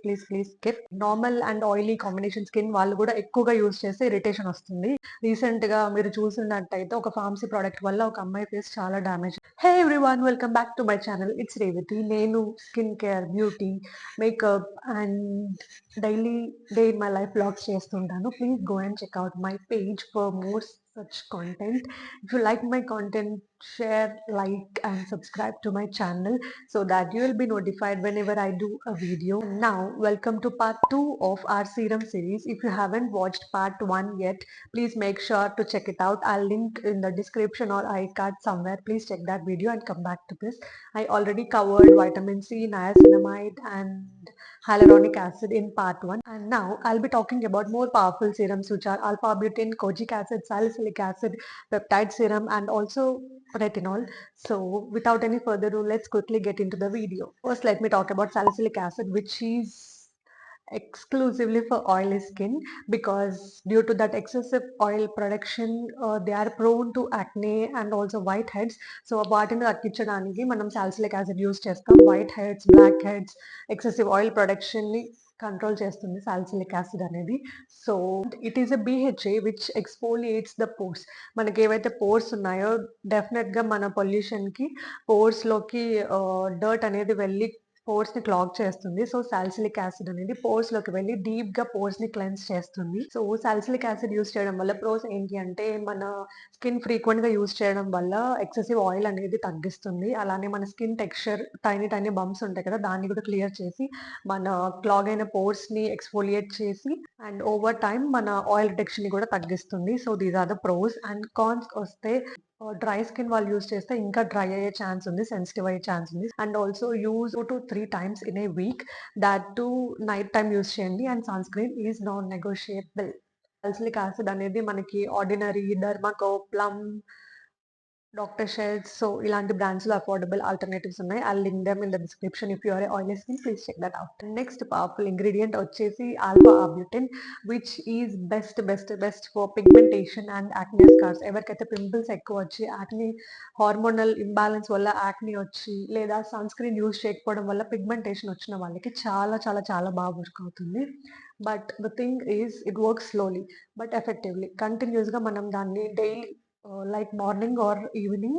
Please skip. Normal and oily combination skin వాళ్ళు కూడా ఎక్కువగా యూజ్ చేస్తే ఇరిటేషన్ వస్తుంది. రీసెంట్ గా మీరు చూసినట్టయితే ఒక ఫార్మసీ ప్రోడక్ట్ వల్ల ఒక అమ్మాయి ఫేస్ చాలా damage. Hey everyone, welcome back to my channel. It's Revathi. నేను skin care, beauty, makeup and daily day in my life vlogs చేస్తుంటాను. Please go and check out my page for more such content. If you like my content, share, like and subscribe to my channel so that you will be notified whenever I do a video. Now welcome to part 2 of our serum series. If you haven't watched part 1 yet, please make sure to check it out. I'll link in the description or iCard somewhere. Please check that video and come back to this. I already covered vitamin C, niacinamide and hyaluronic acid in part 1, and now I'll be talking about more powerful serums which are alpha butane, kojic acid, salicylic acid, peptide serum and also retinol. So without any further ado, let's quickly get into the video. First, let me talk about salicylic acid, which is exclusively for oily skin, because due to that excessive oil production, they are prone to acne and also whiteheads. So వాటిని తగ్గించడానికి మనం salicylic acid use చేస్తాం. Whiteheads, blackheads, excessive oil production ని control చేస్తుంది salicylic acid అనేది. So it is a BHA which exfoliates the pores. మనకి ఏవైతే pores ఉన్నాయో డెఫినెట్ గా మన పొల్యూషన్ కి పోర్స్ లోకి డర్ట్ అనేది వెళ్ళి పోర్స్ ని క్లాగ్ చేస్తుంది. సో సాలిసిలిక్ యాసిడ్ అనేది పోర్స్ లోకి వెళ్ళి డీప్ గా పోర్స్ ని క్లెన్స్ చేస్తుంది. సో సాలిసిలిక్ యాసిడ్ యూస్ చేయడం వల్ల ప్రోస్ ఏంటి అంటే, మన స్కిన్ ఫ్రీక్వెంట్ గా యూస్ చేయడం వల్ల ఎక్సెసివ్ ఆయిల్ అనేది తగ్గిస్తుంది. అలానే మన skin texture, tiny tiny bumps ఉంటాయి కదా, దాన్ని కూడా క్లియర్ చేసి మన క్లాగ్ అయిన పోర్స్ ని ఎక్స్ఫోలియేట్ చేసి అండ్ ఓవర్ టైమ్ మన ఆయిల్ రిడక్షన్ ని కూడా తగ్గిస్తుంది. So these are the pros. And cons వస్తే, డ్రై స్కిన్ వాళ్ళు యూస్ చేస్తే ఇంకా డ్రై అయ్యే ఛాన్స్ ఉంది, సెన్సిటివ్ అయ్యే ఛాన్స్ ఉంది. And also use 2 to 3 times in a week, that tonight time use చేయండి. And sunscreen is non negotiable. Salicylic acid అనేది మనకి Ordinary, Dermaco, Plum, doctor Sheth's, so ఇలాంటి బ్రాండ్స్ లో affordable alternatives ఉన్నాయి. I link them in the description. If you are oily skin, please check that out. Next powerful ingredient వచ్చేసి alpha arbutin, which is best for pigmentation and acne scars. ఎవరికైతే pimples ఎక్కువ వచ్చి, యాక్ని hormonal imbalance వల్ల యాక్ని వచ్చి, లేదా sun screen use చేయకపోవడం వల్ల pigmentation వచ్చిన వాళ్ళకి చాలా చాలా చాలా బాగా వర్క్ అవుతుంది. But the thing is, it works slowly but effectively. కంటిన్యూస్గా మనం దాన్ని daily like morning or evening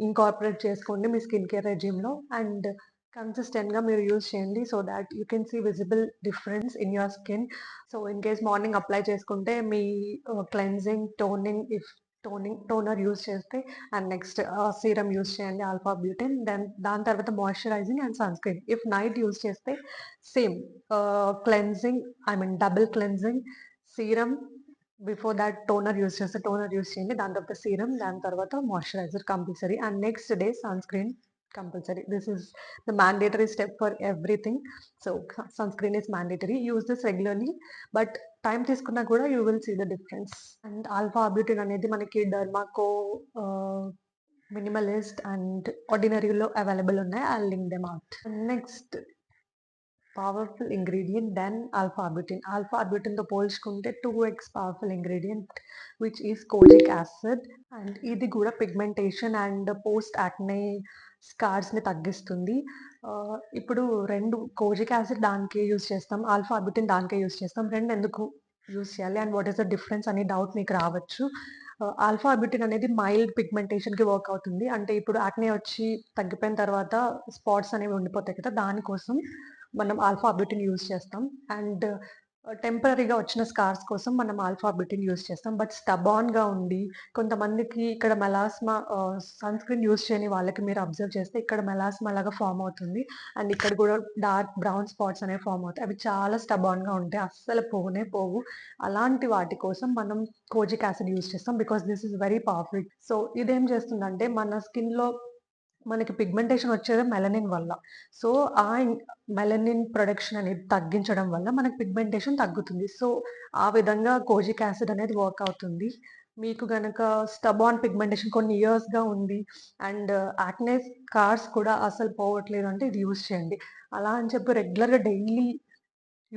incorporate చేసుకోండి మీ స్కిన్ కేర్ రెజ్యూమ్లో. అండ్ కన్సిస్టెంట్గా మీరు యూజ్ చేయండి so that you can see visible difference in your skin. So in case morning apply చేసుకుంటే మీ క్లెన్జింగ్, టోనర్ యూజ్ చేస్తే, అండ్ నెక్స్ట్ సీరం యూజ్ చేయండి ఆల్ఫా బ్యూటిన్, దెన్ దాని తర్వాత moisturising and sunscreen. If night use చేస్తే same cleansing, I mean double cleansing, serum, before that toner use చేస్తే toner use చేయండి, దాని తర్వాత సీరం, దాని తర్వాత moisturiser compulsory, and next day sunscreen compulsory. This is the mandatory step for everything. So sunscreen is mandatory. Use this regularly, but time తీసుకున్నా కూడా you will see the difference. And alpha arbutin అనేది మనకి Derma Co, Minimalist and ఆర్డినరీలో available ఉన్నాయి. I link them out. Next powerful ingredient then alpha arbutin. Alpha బ్యూటిన్తో పోల్చుకుంటే 2x powerful ingredient which is kojic acid. And ఇది కూడా pigmentation and post acne స్కార్స్ని తగ్గిస్తుంది. ఇప్పుడు రెండు, కోజిక్ యాసిడ్ దానికే యూస్ చేస్తాం, ఆల్ఫా బ్యూటిన్ దానికే యూస్ చేస్తాం. రెండు ఎందుకు యూస్ చేయాలి and what is the difference అనే డౌట్ మీకు రావచ్చు. ఆల్ఫా బ్యూటిన్ అనేది మైల్డ్ పిగ్మెంటేషన్కి వర్క్ అవుతుంది. అంటే ఇప్పుడు యాక్నే వచ్చి తగ్గిపోయిన తర్వాత స్పాట్స్ అనేవి ఉండిపోతాయి కదా, దానికోసం మనం ఆల్ఫా బ్యూటిన్ యూజ్ చేస్తాం. అండ్ టెంపరీగా వచ్చిన స్కార్స్ కోసం మనం ఆల్ఫా బ్యూటిన్ యూజ్ చేస్తాం. బట్ స్టబాన్గా ఉండి కొంతమందికి ఇక్కడ మెలాస్మా, సన్ స్క్రీన్ యూజ్ చేయని వాళ్ళకి మీరు అబ్జర్వ్ చేస్తే ఇక్కడ మెలాస్మా లాగా ఫామ్ అవుతుంది. అండ్ ఇక్కడ కూడా డార్క్ బ్రౌన్ స్పాట్స్ అనేవి ఫామ్ అవుతాయి. అవి చాలా స్టబాన్గా ఉంటాయి, అస్సలు పోనే పోవు. అలాంటి వాటి కోసం మనం కోజిక్ యాసిడ్ యూజ్ చేస్తాం, because this is very powerful. So ఇదేం చేస్తుందంటే, మన స్కిన్లో మనకి పిగ్మెంటేషన్ వచ్చేది మెలనిన్ వల్ల. సో ఆ మెలనిన్ ప్రొడక్షన్ అనేది తగ్గించడం వల్ల మనకి పిగ్మెంటేషన్ తగ్గుతుంది. సో ఆ విధంగా కోజిక్ యాసిడ్ అనేది వర్క్ అవుతుంది. మీకు గనక స్టబాన్ పిగ్మెంటేషన్ కొన్ని ఇయర్స్గా ఉంది అండ్ యాక్నే స్కార్స్ కూడా అసలు పోవట్లేదు అంటే ఇది యూస్ చేయండి. అలా అని చెప్పి రెగ్యులర్గా డైలీ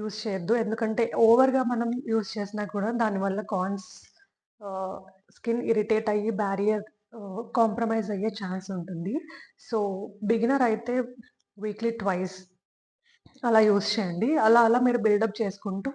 యూస్ చేయొద్దు, ఎందుకంటే ఓవర్గా మనం యూస్ చేసినా కూడా దానివల్ల స్కిన్ ఇరిటేట్ అయ్యి బ్యారియర్ కాంప్రమైజ్ అయ్యే ఛాన్స్ ఉంటుంది. సో బిగినర్ అయితే వీక్లీ ట్వైస్ అలా యూజ్ చేయండి. అలా అలా మీరు బిల్డప్ చేసుకుంటూ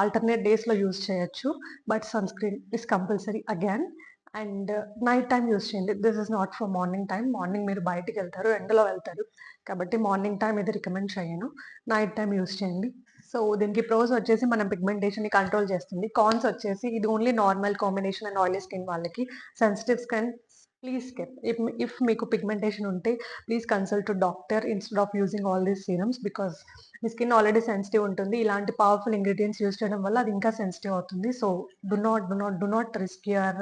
ఆల్టర్‌నేట్ డేస్‌లో యూజ్ చేయొచ్చు. But sunscreen is compulsory again. And night time use చేయండి. This is not for morning time. Morning మీరు బయటికెళ్తారు, ఎండలో వెళ్తారు. కాబట్టి మార్నింగ్ టైమ్ ఇది రికమెండ్ చేయను. నైట్ టైమ్ యూజ్ చేయండి. సో, దీనికి ప్రోస్ వచ్చేసి మనం పిగ్మెంటేషన్‌ని కంట్రోల్ చేస్తుంది. కాన్స్ వచ్చేసి ఇది only normal combination and oily skin వాళ్ళకి. Sensitive skin please skip. If మీకు పిగ్మెంటేషన్ ఉంటే please consult to doctor instead of using all these serums because me skin already sensitive ఉంటుంది. ఇలాంటి పవర్‌ఫుల్ ఇంగ్రీడియెంట్స్ యూజ్ చేయడం వల్ల అది ఇంకా సెన్సిటివ్ అవుతుంది. So, do not risk your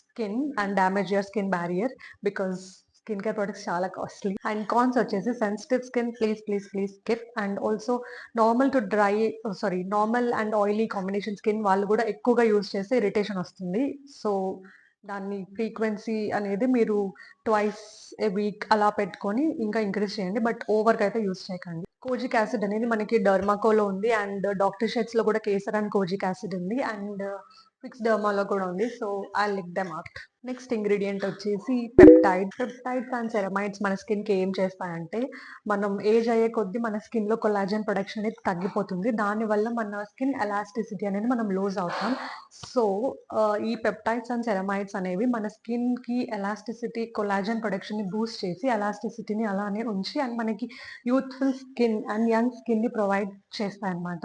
skin and damage your skin barrier because skin care products చాలా costly. And cons వచ్చేసి sensitive skin please skip. And also normal and oily combination skin వాళ్ళు కూడా ఎక్కువగా యూజ్ చేస్తే irritation వస్తుంది. So, దాన్ని frequency అనేది మీరు ట్వైస్ ఎ వీక్ అలా పెట్టుకొని ఇంకా ఇంక్రీజ్ చేయండి. బట్ ఓవర్‌గా అయితే యూజ్ చేయకండి. కోజిక్ యాసిడ్ అనేది మనకి డర్మాకోలో ఉంది. అండ్ డాక్టర్ షెట్స్‌లో కూడా కేసర్ అండ్ కోజిక్ యాసిడ్ ఉంది. అండ్ ఫిక్స్ డర్మాలో కూడా ఉంది. So, I'll link them out. Next ingredient వచ్చేసి పెప్టైడ్స్ అండ్ సెరమైడ్స్ మన స్కిన్‌కి ఏం చేస్తాయంటే, మనం ఏజ్ అయ్యే కొద్దీ మన స్కిన్‌లో కొల్లాజెన్ ప్రొడక్షన్ అనేది తగ్గిపోతుంది. దానివల్ల మన స్కిన్ ఎలాస్టిసిటీ అనేది మనం లూజ్ అవుతాం. సో, ఈ పెప్టైడ్స్ అండ్ సెరమైడ్స్ అనేవి మన స్కిన్‌కి ఎలాస్టిసిటీ, కొల్లాజెన్ ప్రొడక్షన్‌ని బూస్ట్ చేసి ఎలాస్టిసిటీని అలానే ఉంచి అండ్ మనకి యూత్‌ఫుల్ స్కిన్ అండ్ యంగ్ స్కిన్‌ని ప్రొవైడ్ చేస్తాయన్నమాట.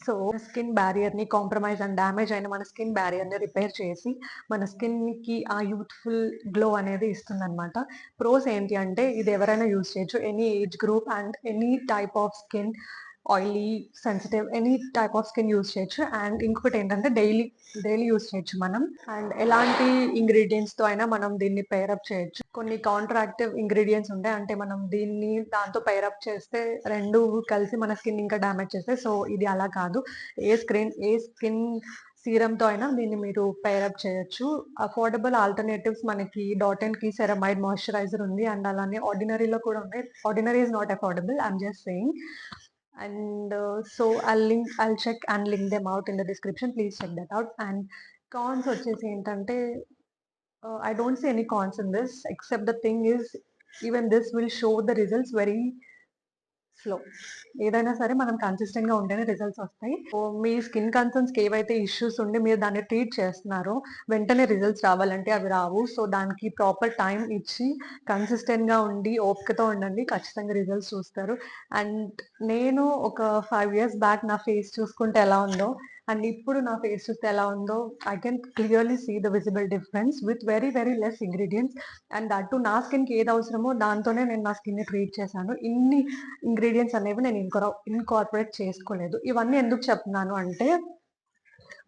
సో, స్కిన్ బ్యారియర్‌ని కాంప్రమైజ్ అండ్ డ్యామేజ్ అయిన మన స్కిన్ బ్యారియర్‌ని రిపేర్ చేసి, మన స్కిన్‌కి ఆ యూత్‌ఫుల్ గ్లో అనేది ఇస్తుందనమాట. ప్రోస్ ఏంటి అంటే, ఇది ఎవరైనా యూజ్ చేయొచ్చు. Any age group and any type of skin, oily, sensitive any type of skin use చేయొచ్చు. అండ్ ఇంకొకటేంటంటే డైలీ యూజ్ చేయొచ్చు మనం. అండ్ ఎలాంటి ఇంగ్రీడియెంట్స్‌తో అయినా మనం దీన్ని పెయిర్ అప్ చేయొచ్చు. కొన్ని కౌంటరాక్టివ్ ఇంగ్రీడియెంట్స్ ఉంటాయి. అంటే మనం దీన్ని దాంతో పెయిర్ అప్ చేస్తే 2 కలిసి మన స్కిన్ ఇంకా డ్యామేజ్ చేస్తాయి. సో, ఇది అలా కాదు. ఏ స్కిన్ సీరమ్‌తో అయినా దీన్ని మీరు పెయిర్ అప్ చేయొచ్చు. అఫోర్డబుల్ ఆల్టర్‌నేటివ్స్ మనకి Dot and Key ceramide moisturiser ఉంది. అండ్ అలానే ఆర్డినరీలో కూడా ఉన్నాయి. Ordinary is not affordable. I'm just saying. And so I'll check and link them out in the description. Please check that out. And cons వచ్చేసి ఏంటంటే, I don't see any cons in this, except the thing is, even this will show the results very slow. ఏదైనా సరే మనం కన్సిస్టెంట్‌గా ఉంటేనే results వస్తాయి. So, మీ skin కన్సర్న్స్‌కి ఏవైతే issues ఉండి మీరు దాన్ని ట్రీట్ చేస్తున్నారో, వెంటనే రిజల్ట్స్ రావాలంటే అవి రావు. సో, దానికి ప్రాపర్ టైమ్ ఇచ్చి కన్సిస్టెంట్‌గా ఉండి, ఓపికతో ఉండండి. ఖచ్చితంగా రిజల్ట్స్ చూస్తారు. అండ్ నేను ఒక 5 ఇయర్స్ బ్యాక్ నా ఫేస్ చూసుకుంటే ఎలా ఉందో, అండ్ ఇప్పుడు నా ఫేస్ చూస్తే ఎలా ఉందో, I can clearly see the visible difference with very less ingredients. And that too నా స్కిన్‌కి ఏది అవసరమో దాంతోనే నేను నా స్కిన్‌ని ట్రీట్ చేశాను. ఇన్ని ఇంగ్రీడియెంట్స్ అనేవి నేను ఇన్కార్పొరేట్ చేసుకోలేదు. ఇవన్నీ ఎందుకు చెప్తున్నాను అంటే,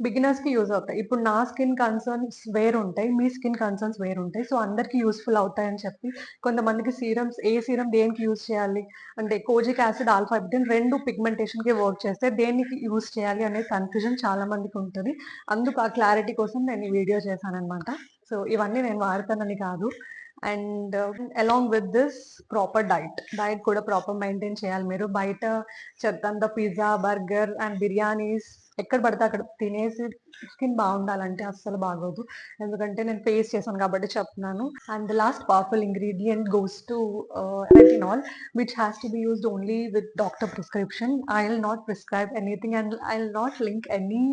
బిగినర్స్‌కి యూజ్ అవుతాయి. ఇప్పుడు నా స్కిన్ కన్సర్న్స్ వేరుంటాయి. మీ స్కిన్ కన్సర్న్స్ వేరుంటాయి. సో, అందరికి యూజ్‌ఫుల్ అవుతాయని చెప్పి కొంతమందికి ఏ సీరమ్ దేనికి యూజ్ చేయాలి? అంటే కోజిక్ యాసిడ్, ఆల్ఫా హెప్టిన్ 2 పిగ్మెంటేషన్‌కి వర్క్ చేస్తాయి. దేనికి యూజ్ చేయాలి అనే కన్‌ఫ్యూజన్ చాలా మందికుంటది. అందుకు ఆ క్లారిటీ కోసం నేను ఈ వీడియో చేశాననమాట. సో, ఇవన్నీ నేను వాడతానని కాదు. And along with this proper diet కూడా ప్రాపర్ మెయింటైన్ చేయాలి మీరు. బయట చెత్తంతా పిజ్జా, బర్గర్ అండ్ బిర్యానీస్ ఎక్కడ పడితే అక్కడ తినేసి స్కిన్ బాగుండాలంటే అస్సలు బాగోదు. ఎందుకంటే నేను ఫేస్ చేశాను కాబట్టి చెప్తున్నాను. And the last powerful ingredient goes to retinol, which has to be used only with doctor prescription. I'll not prescribe anything and I'll not link any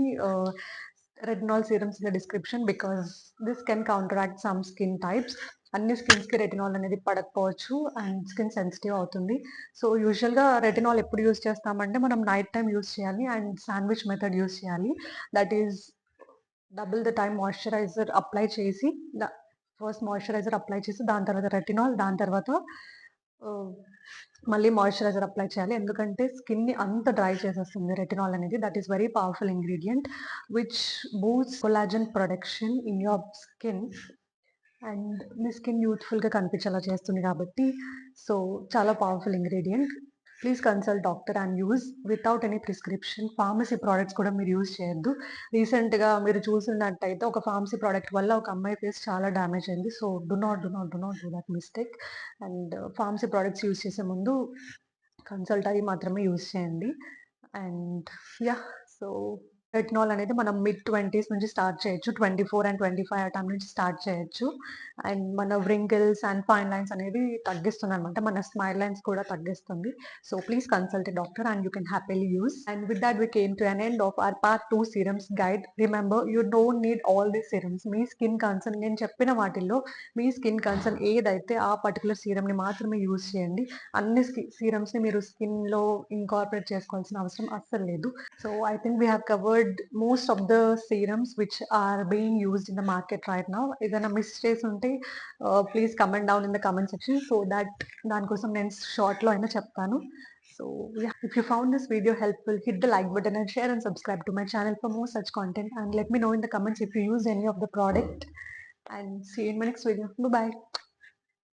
retinol serums in the description because this can counteract some skin types. అన్ని స్కిన్స్‌కి retinol అనేది పడకపోవచ్చు and skin sensitive అవుతుంది. So, యూజువల్‌గా retinol ఎప్పుడు use చేస్తామంటే మనం night time use చేయాలి and sandwich method use చేయాలి. That is double the time moisturiser apply చేసి ఫస్ట్ మాయిశ్చరైజర్ అప్లై చేసి దాని తర్వాత రెటినాల్ దాని తర్వాత ఆహ్, మళ్ళీ మాయిశ్చరైజర్ అప్లై చేయాలి. ఎందుకంటే స్కిన్‌ని అంత డ్రై చేసేస్తుంది రెటినాల్ అనేది. That is very powerful ingredient which boosts collagen production in your skin. And మీ స్కిన్ యూత్‌ఫుల్‌గా కనిపించేలా చేస్తుంది కాబట్టి, సో, చాలా powerful ingredient. Please consult doctor and use without any prescription. Pharmacy products కూడా మీరు యూజ్ చేయొద్దు. రీసెంట్‌గా మీరు చూసున్నట్టయితే ఒక ఫార్మసీ ప్రొడక్ట్ వల్ల ఒక అమ్మాయి ఫేస్ చాలా డ్యామేజ్ అయింది. So, do not do that mistake. And pharmacy products use చేసే ముందు కన్సల్ట్ అయ్యి మాత్రమే యూజ్ చేయండి. And yeah! సో రెటినాల్ అనేది మనం మిడ్ 20స్ నుంచి స్టార్ట్ చేయొచ్చు. 24 అండ్ 25 ఆ టైం నుంచి స్టార్ట్ చేయొచ్చు. అండ్ మన వ్రింకిల్స్ అండ్ ఫైన్ లైన్స్ అనేవి తగ్గిస్తుందనమాట. మన స్మైల్ లైన్స్ కూడా తగ్గిస్తుంది. So please consult a doctor and you can happily use. And with that we came to an end of our part 2 serums guide. Remember you don't need all the serums. మీ skin concern నేను చెప్పిన వాటిల్లో మీ skin concern ఏదైతే ఆ particular సీరమ్‌ని మాత్రమే use చేయండి. అన్ని సీరమ్స్‌ని మీరు స్కిన్‌లో ఇన్కార్పొరేట్ చేసుకోవాల్సిన అవసరం అస్సలు లేదు. So I think we have covered most of the serums which are being used in the market right now. ఏదైనా మిస్ చేసి ఉంటే please comment down in the comment section so that దానికోసం నేను షార్ట్‌లో అయినా చెప్తాను. So yeah, if you found this video helpful, hit the like button and share and subscribe to my channel for more such content, and let me know in the comments if you use any of the product, and see you in my next video. Bye bye.